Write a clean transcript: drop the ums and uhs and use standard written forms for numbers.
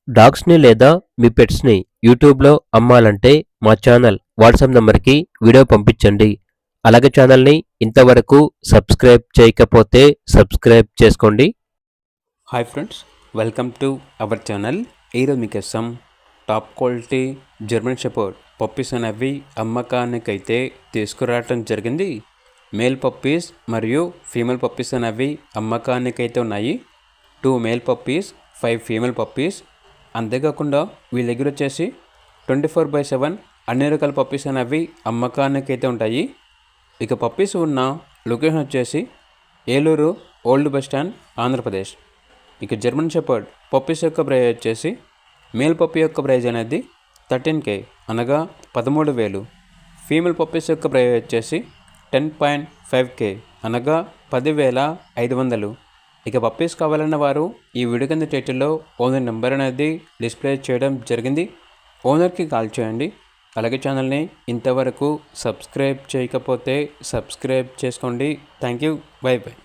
డాగ్స్‌ని లేదా మీ పెట్స్‌ని యూట్యూబ్‌లో అమ్మాలంటే మా ఛానల్ వాట్సాప్ నంబర్‌కి వీడియో పంపించండి. అలాగే ఛానల్‌ని ఇంతవరకు సబ్స్క్రైబ్ చేయకపోతే సబ్స్క్రైబ్ చేసుకోండి. Hi friends, welcome to our channel. ఈరోజు మీకోసం top quality German shepherd puppies అనేవి అమ్మకానికైతే తీసుకురావటం జరిగింది. మేల్ పప్పీస్ మరియు ఫీమేల్ పప్పీస్ అనేవి అమ్మకానికైతే ఉన్నాయి. 2 మేల్ పప్పీస్, 5 ఫీమేల్ పప్పీస్. అంతేకాకుండా వీళ్ళ దగ్గర వచ్చేసి 24/7 అన్ని రకాల పప్పీస్ అనేవి అమ్మకానికైతే ఉంటాయి. ఇక పప్పీస్ ఉన్న లొకేషన్ వచ్చేసి Eluru old bus stand, Andhra Pradesh. ఇక జర్మన్ షెపర్డ్ పప్పీస్ యొక్క ప్రైజ్ వచ్చేసి మేల్ పప్పీ యొక్క ప్రైజ్ అనేది 13K అనగా 13,000. ఫీమేల్ పప్పీస్ యొక్క ప్రైజ్ వచ్చేసి 10.5K అనగా 10,500. ఇక పప్పీస్ కావాలన్న వారు ఈ వీడియో కింద టైటిల్లో ఓనర్ నెంబర్ అనేది డిస్ప్లే చేయడం జరిగింది. ఓనర్కి కాల్ చేయండి. అలాగే ఛానల్ని ఇంతవరకు సబ్స్క్రైబ్ చేయకపోతే సబ్స్క్రైబ్ చేసుకోండి. Thank you. By by.